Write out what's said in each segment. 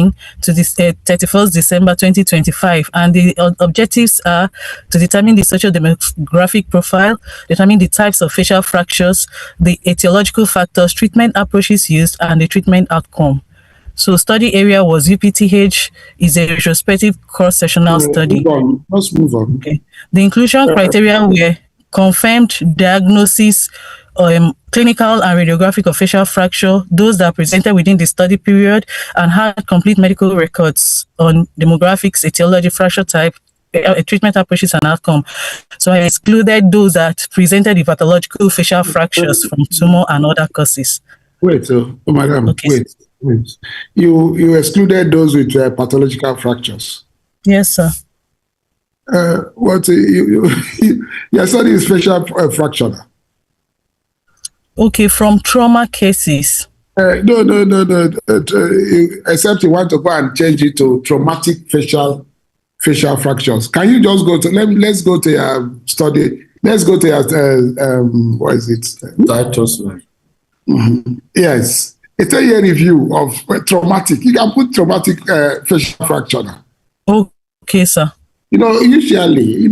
2019 to this 31st December 2025, and the objectives are to determine the social demographic profile, determine the types of facial fractures, the etiological factors, treatment approaches used, and the treatment outcome. So study area was UPTH, is a retrospective cross-sectional study. Let's move on. Okay. The inclusion criteria were confirmed diagnosis, clinical and radiographic of facial fracture, those that presented within the study period and had complete medical records on demographics, etiology, fracture type, treatment approaches, and outcome. So I excluded those that presented with pathological facial fractures from tumor and other causes. Wait, madam, Okay. wait. You excluded those with pathological fractures. Yes, sir. What your study is facial fracture. Okay, from trauma cases. No. Except you want to go and change it to traumatic facial fractures. Can you just go to let's go to your study. Let's go to your what is it? Titus. Yes. A 10-year review of traumatic. You can put traumatic facial fracture now. Okay, sir. Usually,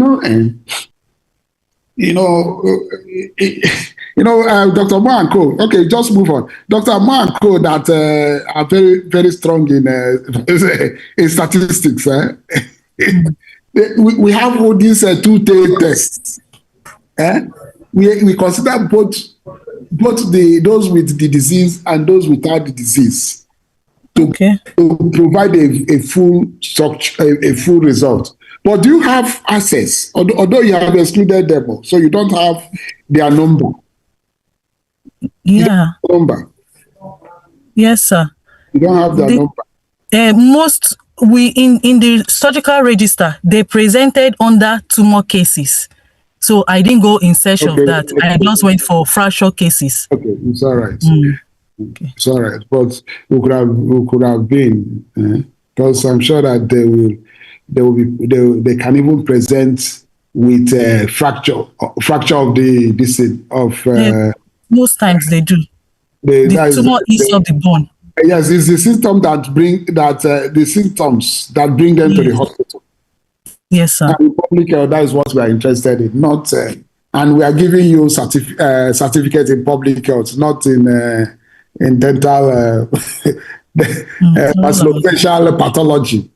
Dr. Moanco. Okay, just move on. Dr. Moanco that are very, very strong in statistics. We have all these two-day tests. We consider both those with the disease and those without the disease to provide a full structure, a full result. But do you have access, although you have excluded them, so you don't have their number? Yeah. Number. Yes, sir. You don't have their number. Most in the surgical register, they presented under tumor cases. So I didn't go in search of that. I just went for fracture cases. Okay, it's all right. Okay. It's all right. But we could have been, because I'm sure that they can even present with fracture of the most times they do. The tumor is of the bone. Yes, it's the symptom that bring them to the hospital. Yes, sir. And in public health, that is what we are interested in, not and we are giving you certificate in public health, not in dental facial pathology.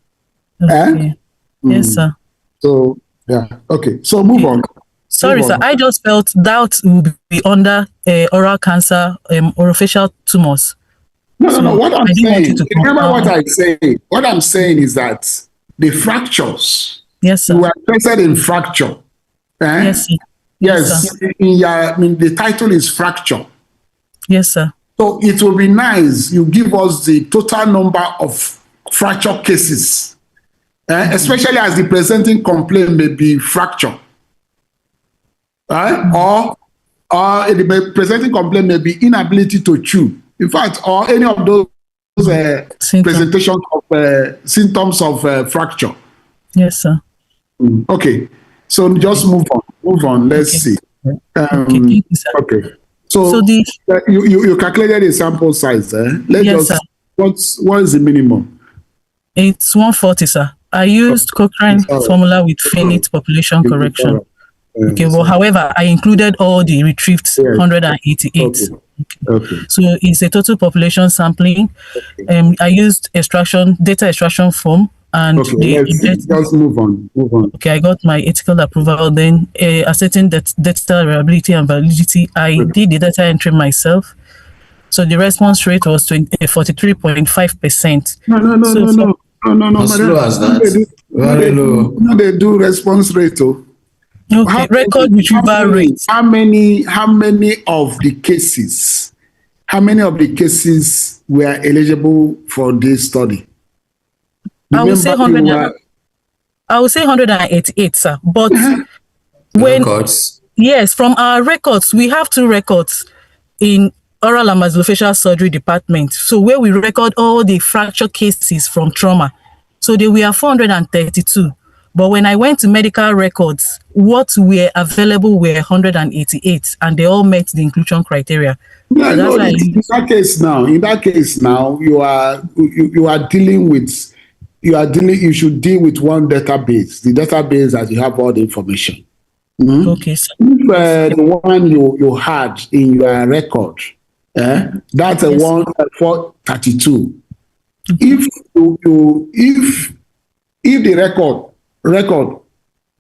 Okay. Yes, sir. So yeah, okay. So move on. Sorry, sir. I just felt that would be under oral cancer, orofacial tumors. No. What I'm saying, remember what I say. What I'm saying is that the fractures. Yes, sir. You are interested in fracture. Yes, sir. Yes. The title is fracture. Yes, sir. So it will be nice you give us the total number of fracture cases, especially as the presenting complaint may be fracture. Or the presenting complaint may be inability to chew. In fact, or any of those presentations of symptoms of fracture. Yes, sir. Okay, so just move on. Let's see. Thank you, sir. Okay, so you calculated a sample size. Let's just what is the minimum? It's 140, sir. I used Cochrane formula with finite population correction. Okay, well, however, I included all the retrieved 188. Okay. So it's a total population sampling. I used data extraction form. And just move on. Okay, I got my ethical approval. Then asserting that data reliability and validity, I did the data entry myself. So the response rate was 43.5%. No. As low as that. Very low. No, they do response rate. Okay, record retrieval rate. How many of the cases were eligible for this study? I would say 188, sir. But records. Yes, from our records, we have 2 records in oral and maxillofacial surgery department. So where we record all the fracture cases from trauma. So they were 432. But when I went to medical records, what were available were 188, and they all met the inclusion criteria. Yeah, So no, that's why in that case now, you are dealing with, you should deal with one database, the database that you have all the information. okay, sir. If the one you had in your record, that's a Yes. 1,432. If if the record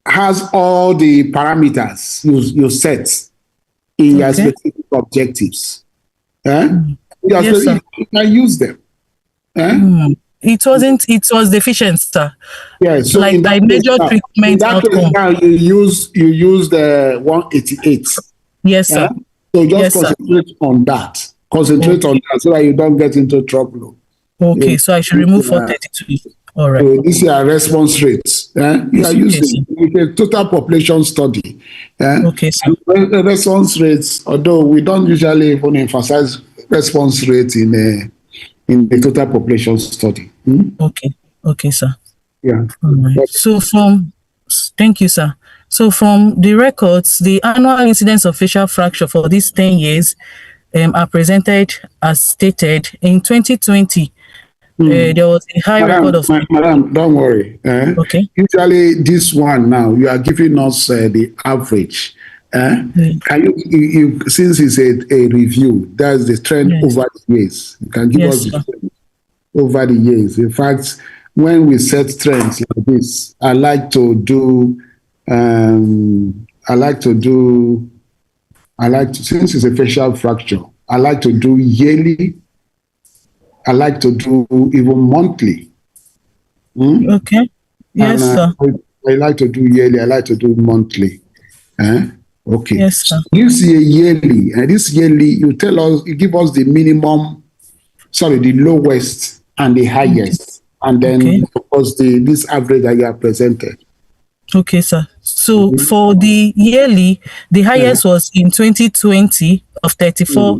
has all the parameters you set in your Okay. specific objectives, Yes, sir. you can use them. It was deficient, sir. Yeah, so Like in that I case measured now, treatment outcome. you use the 188. Yes, sir. So just Yes, sir. concentrate on that. Concentrate on that so that you don't get into trouble. Okay, Yeah. so I should remove 432. All right. So this is our response rates. You are Yes, using with a total population study. Okay, sir. And the response rates, although we don't usually even emphasize response rate in the total population study. Okay. Okay, sir. Yeah. All right. So thank you, sir. So from the records, the annual incidence of facial fracture for these 10 years are presented as stated. In 2020, there was a high record of... Madam, don't worry. Okay. Usually this one now, you are giving us the average. Can you, since it's a review, that's the trend over the years. You can give us the trend over the years. In fact, when we set trends like this, I like to since it's a facial fracture, I like to do yearly. I like to do even monthly. Okay. Yes, sir. I like to do yearly. I like to do monthly. Okay. Yes, sir. This yearly, and this yearly, you give us the minimum, the lowest and the highest, and then of course this average that you have presented. Okay, sir. So for the yearly, the highest was in 2020 of 34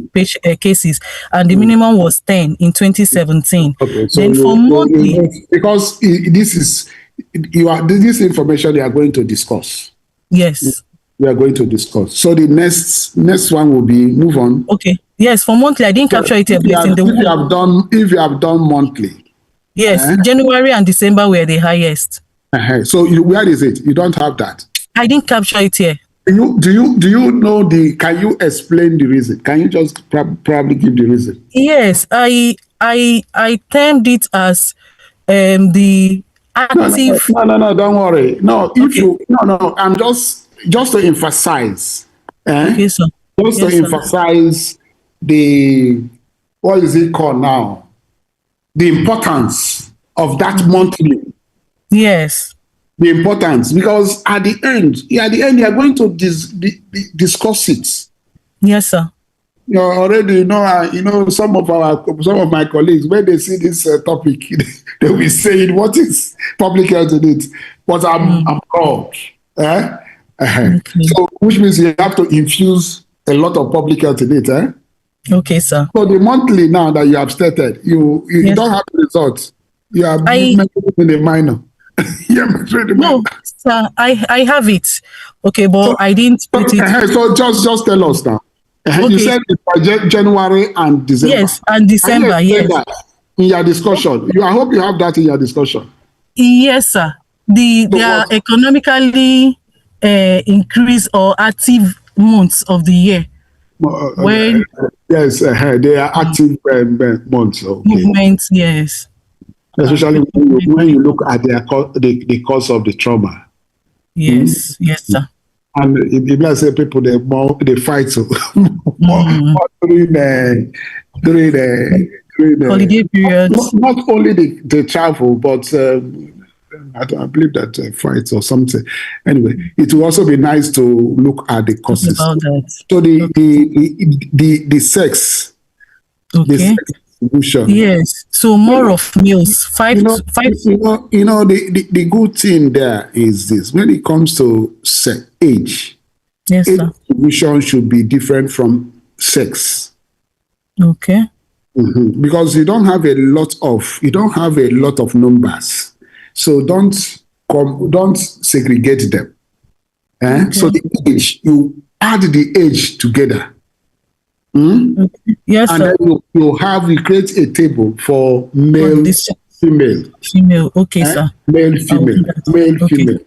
cases, and the minimum was 10 in 2017. Okay, so then for monthly, because this information you are going to discuss. Yes. We are going to discuss. So the next one will be move on. Okay. Yes, for monthly, I didn't capture it. If you have done monthly. Yes, January and December were the highest. So where is it? You don't have that. I didn't capture it here. Do you know can you explain the reason? Can you just probably give the reason? Yes, I termed it as the active. No, don't worry. No, I'm just to emphasize. Okay, sir. Just to emphasize what is it called now? The importance of that monthly. Yes. The importance, because at the end you are going to discuss it. Yes, sir. You already know some of my colleagues, when they see this topic, they will say, "What is public health in it?" But I'm called. So, which means you have to infuse a lot of public health in it. Okay, sir. So the monthly now that you have stated, you don't have the results. You are mentioning in the minor. No, sir, I have it. Okay, but I didn't put it. So just tell us now. Okay. You said it's for January and December. Yes, and December, yes. In your discussion, I hope you have that in your discussion. Yes, sir. They are economically increased or active months of the year. When yes, they are active months. Okay. Movements, yes. Especially when you look at the cause of the trauma. Yes, yes, sir. And if I say people, they fight so more during the holiday period. Not only the travel, but I believe that fights or something. Anyway, it will also be nice to look at the causes. About that. So the sex. Okay. The sex distribution. Yes. So more of males. Five. The good thing there is this: when it comes to age, yes, age sir. distribution should be different from sex. Okay. Because you don't have a lot of numbers, so don't don't segregate them. So the age, you add the age together. Yes, and sir. then you create a table for male, female. Female, okay, sir. Male, female, male, okay. female.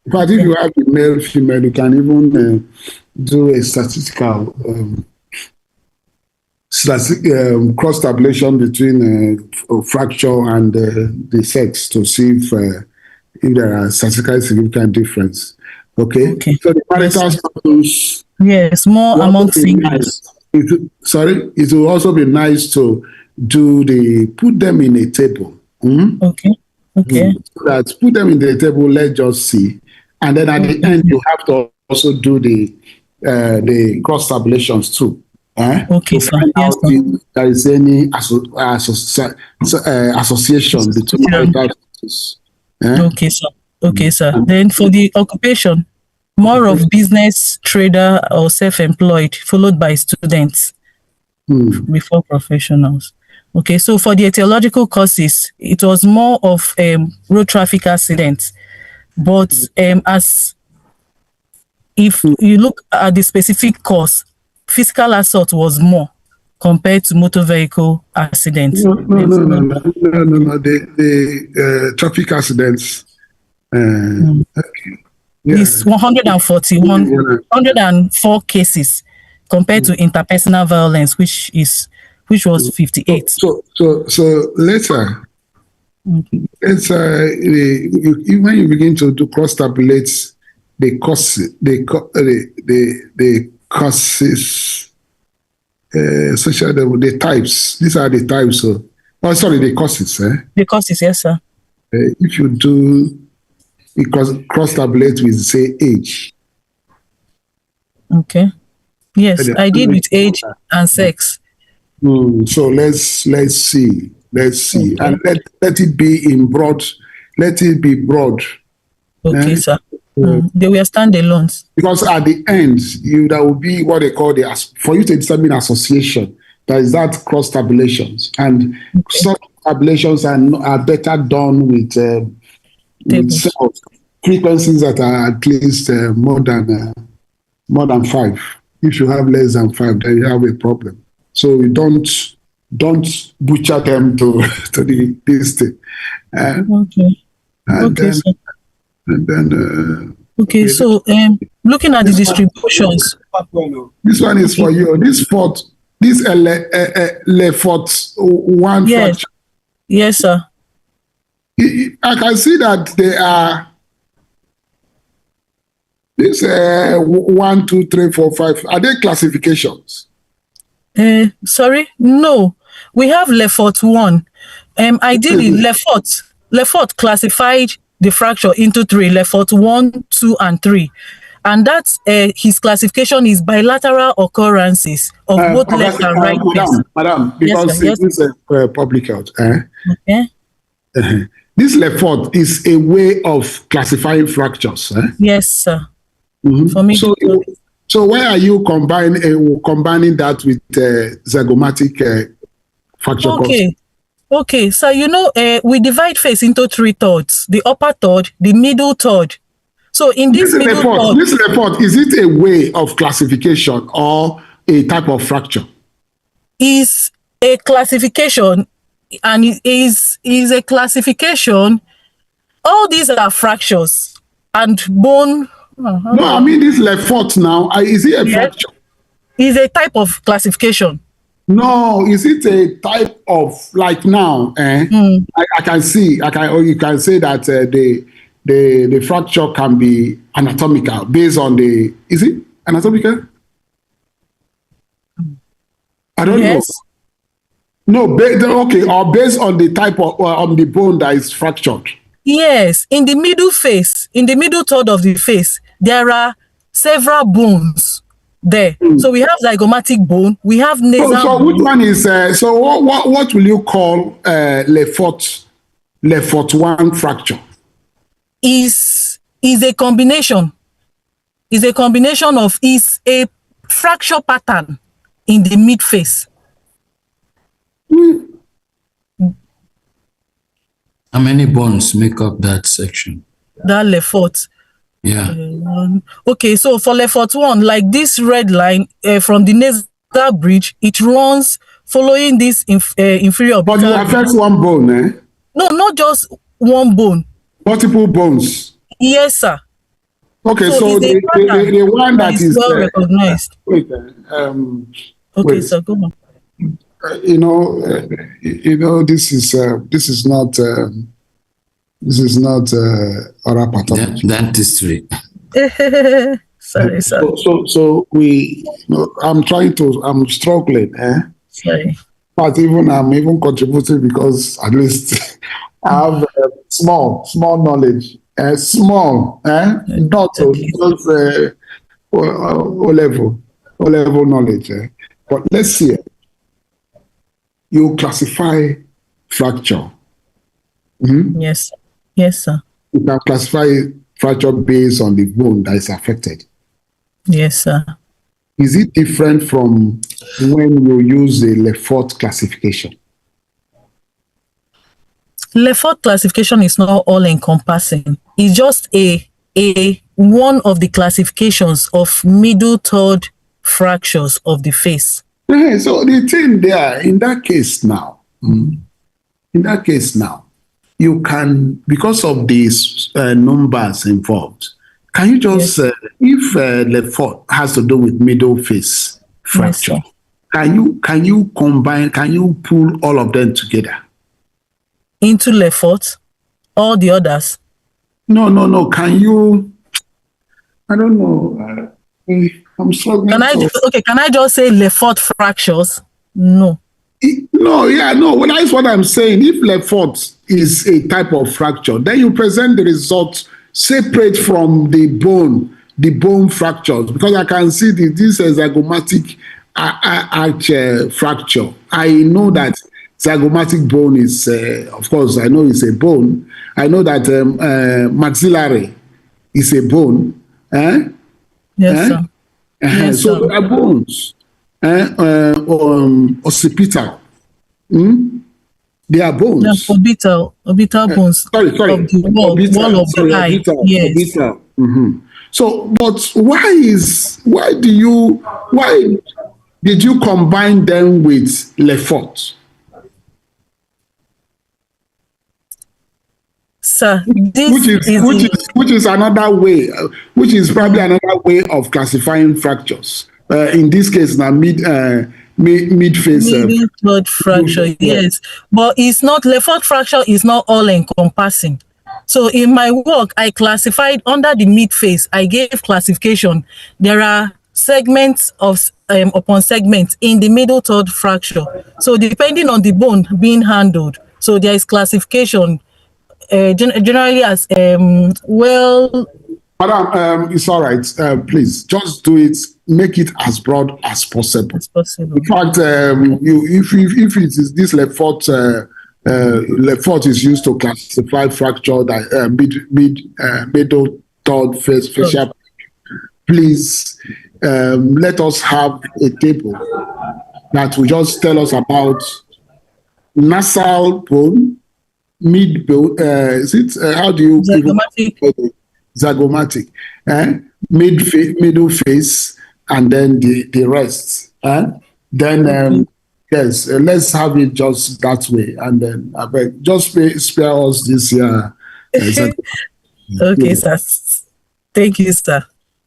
But if you have the male, female, you can even do a statistical cross tabulation between fracture and the sex to see if there are statistically significant difference. Okay. So the marital status. Yes, more among singles. It will also be nice to put them in a table. Okay. Put them in the table, let's just see. And then at the end, you have to also do the cross tabulations too. Okay, sir. Yes, if there is any association between marital status. Okay, sir. Okay, sir. Then for the occupation, more of business, trader, or self-employed, followed by students before professionals. Okay, so for the etiological causes, it was more of road traffic accidents. But as if you look at the specific cause, physical assault was more compared to motor vehicle accidents. No. The traffic accidents. It's 104 cases compared to interpersonal violence, which was 58. So later, when you begin to do cross tabulate the causes, the types. These are the types. The causes. The causes, yes, sir. If you do because cross tabulate with say age. Okay. Yes, I did with age and sex. So let's see. Okay. And let it be in broad. Let it be broad. Okay, sir. They were standalones. Because at the end, there will be what they call for you to determine association. There is that cross tabulations, and cross tabulations are better done with cells, frequencies that are at least more than 5. If you have less than 5, then you have a problem. So you don't butcher them to this thing. So looking at the distributions. This one is for you. This left one fracture. Yes, sir. I can see that they are this 1, 2, 3, 4, 5. Are they classifications? Sorry, no. We have Lefort 1. Ideally, Lefort classified the fracture into 3: Lefort 1, 2, and 3. And that's his classification is bilateral occurrences of both left and right. Madam, because this is a public health. Okay. This Lefort is a way of classifying fractures. Yes, sir. For me. So why are you combining that with zygomatic fracture? Okay. So we divide face into 3 thirds: the upper third, the middle third. So in this report, is it a way of classification or a type of fracture? Is a classification, and it is a classification. All these are fractures and bone. No, I mean this Lefort now. Is it a fracture? Is a type of classification. No, is it a type of like now? I can see. Or you can say that the fracture can be anatomical based on the. Is it anatomical? I don't know. No, okay, or based on the type of on the bone that is fractured. Yes, in the middle face, in the middle third of the face, there are several bones there. So we have zygomatic bone, we have nasal. So which one is? So what will you call Lefort 1 fracture? Is a combination. Is a combination of is a fracture pattern in the mid face. How many bones make up that section? that Lefort. Yeah. Okay, so for Lefort 1, like this red line from the nasal bridge, it runs following this inferior But it orbital. affects one bone, eh? No, not just one bone. Multiple bones. Yes, sir. Okay, So so it's a pattern the one that is well recognized. wait, Okay, wait. sir, go on. This is not oral pathology. Dentistry. Sorry, sir. So I'm struggling, eh? Sorry. But I'm even contributing because at least I have small knowledge, small, not just O level knowledge. But let's see. You classify fracture. Mm-hmm. Yes. Yes, sir. You can classify fracture based on the bone that is affected. Yes, sir. Is it different from when you use the Lefort classification? Lefort classification is not all encompassing. It's just a one of the classifications of middle third fractures of the face. Yeah, so the thing there, in that case now, you can, because of these numbers involved, can you just, if Lefort has to do with middle face fracture, can you combine, can you pull all of them together? Into Lefort, all the others? No. Can you, I don't know. I'm struggling. Can I just say Lefort fractures? No. No, that's what I'm saying. If Lefort is a type of fracture, then you present the results separate from the bone fractures, because I can see this is zygomatic arch fracture. I know that zygomatic bone is, of course, I know it's a bone. I know that maxillary is a bone. Yes, sir. Yes, so there are bones. Occipital. They are bones. Yeah, orbital bones. Sorry. Of the wall of the eye. Yes. Orbital. Mm-hmm. So, but why did you combine them with Lefort? Sir, which is another way, which is probably another way of classifying fractures. In this case, now mid face. Middle third fracture, yes. But it's not, Lefort fracture is not all encompassing. So in my work, I classified under the mid face. I gave classification. There are segments of upon segments in the middle third fracture. So depending on the bone being handled, so there is classification. Generally as well. Madam, it's all right. Please just do it. Make it as broad as possible. In fact, if it is this Lefort is used to classify fracture that middle third facial. Please let us have a table that will just tell us about nasal bone. Mid bone, is it? How do you zygomatic? Middle face, and then the rest. Then yes, let's have it just that way, and then I beg, just spare us this year. Okay, sir. Thank you, sir.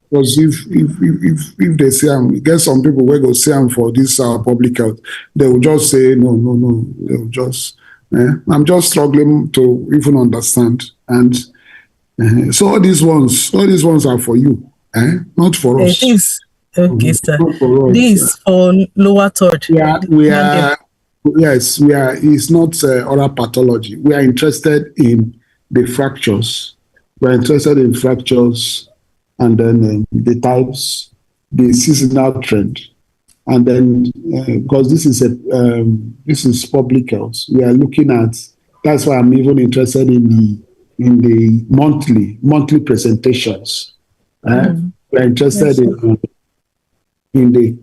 Because if they say get some people will go say for this public health, they will just say no. They will just. I'm just struggling to even understand, and so all these ones are for you, not for us. Okay, sir. This for lower third. We are. It's not oral pathology. We are interested in the fractures. We are interested in fractures, and then the types, the seasonal trend. And then, because this is public health, we are looking at. That's why I'm even interested in the monthly presentations. We're interested in the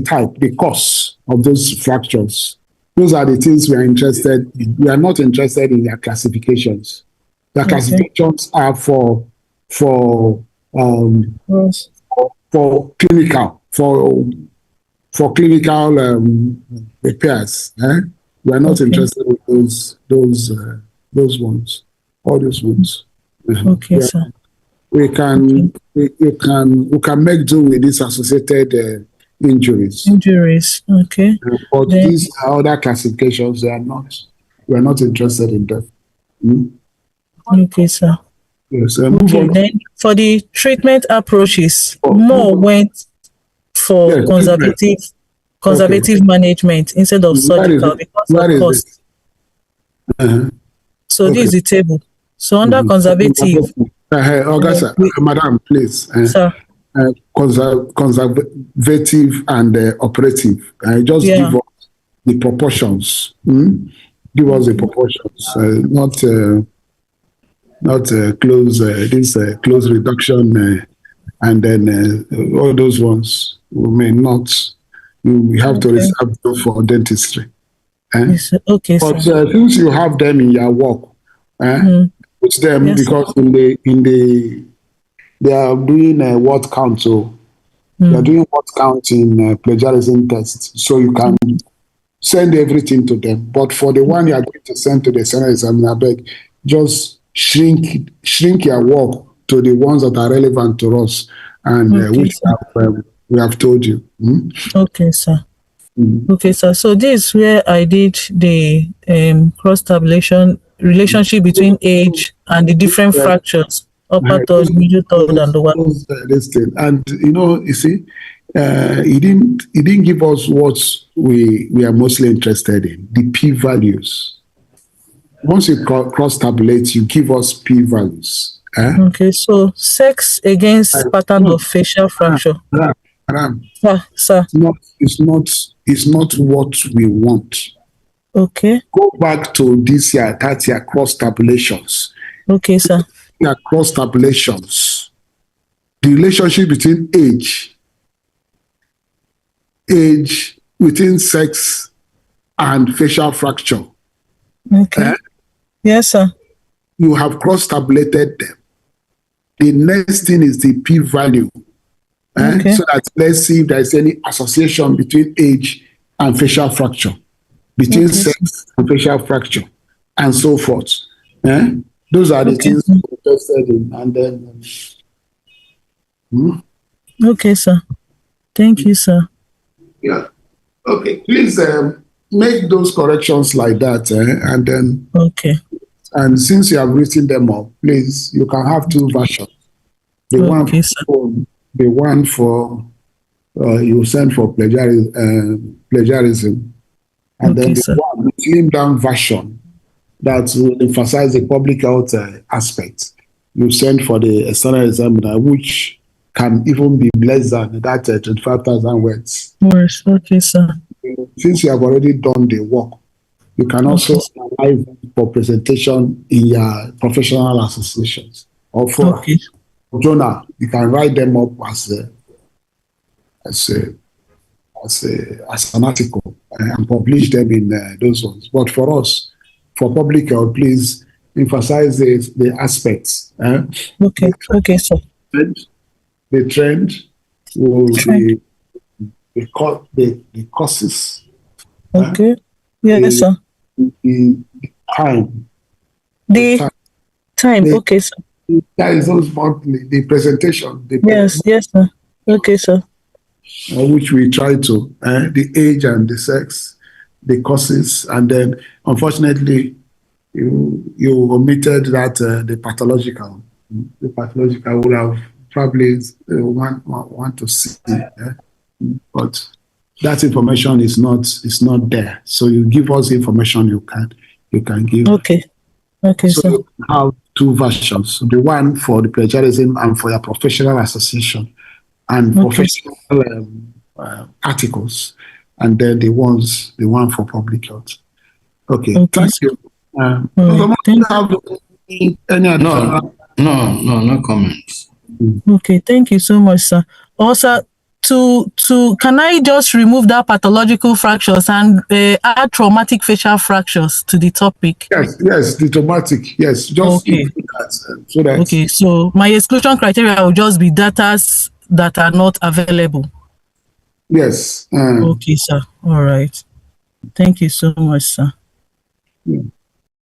type, the cause of those fractures. Those are the things we are interested in. We are not interested in their classifications. The classifications are for for Yes. for clinical repairs. We are not Okay. interested with those ones, all those ones. Okay, Yeah. sir. We can make do with these associated injuries. Injuries. Okay. But Then, these other classifications, we are not interested in them. okay, sir. Yes, move Okay. on. Then for the treatment approaches, Oh, more went for yes, conservative management instead of Where is surgical it? because Where of is cost. it? Uh-huh. So this Okay. is the table. So under Mhm. conservative, Augusta, Madam, please. sir. Conservative and operative. Just give Yeah. us the proportions. Give us the proportions, not close reduction, and then all those ones we may not. We have to Okay. reserve them for dentistry. Yes, okay, But sir. since you have them in your work, put them Yes, sir. because they are doing a word count, so they are doing word count in plagiarism tests, so you can send everything to them. But for the one you are going to send to the Senate examiner, beg, just shrink your work to the ones that are relevant to us and Okay, which sir. we have told you. Okay, sir. Okay, sir. So this is where I did the cross tabulation relationship between age and the different fractures, upper third, middle third, and lower. This thing. And you see, he didn't give us what we are mostly interested in, the p values. Once you cross tabulate, you give us p values. Okay, so sex against pattern of facial fracture. Madam, Sir. It's not what we want. Okay. Go back to this year, that year cross tabulations. Okay, sir. Yeah, cross tabulations. The relationship between age within sex and facial fracture. Okay. Yes, sir. You have cross tabulated them. The next thing is the p value. Okay. So that let's see if there is any association between age and facial fracture, between sex and facial fracture, and so forth. Those are the things we're interested in. And then, okay, sir. Thank you, sir. Yeah. Okay. Please make those corrections like that, and then. Okay. And since you have written them up, please, you can have two versions. The one for you send for plagiarism, and then the one, the slim down version that will emphasize the public health aspect. You send for the external examiner, which can even be less than that 25,000 words. Words, okay, sir. Since you have already done the work, you can also arrive for presentation in your professional associations or for journal. You can write them up as an article and publish them in those ones. But for us, for public health, please emphasize the aspects. Okay, sir. The trend will be the causes. Okay. Yes, sir. The time. The time. Okay, sir. That is those monthly, the presentation. Yes, sir. Okay, sir. Which we try to, the age and the sex, the causes, and then unfortunately, you omitted that the pathological. The pathological would have probably want to see, but that information is not there. So you give us information you can give. Okay, so sir. You have two versions: the one for the plagiarism and for your professional association, and professional articles, and then the one for public health. Okay. Thank you. Any no comments. Okay, thank you so much, sir. Also, can I just remove that pathological fractures and add traumatic facial fractures to the topic? Yes, the traumatic. Yes, just okay. So that okay. So my exclusion criteria will just be data that are not available. Yes. Okay, sir. All right. Thank you so much, sir. Yeah.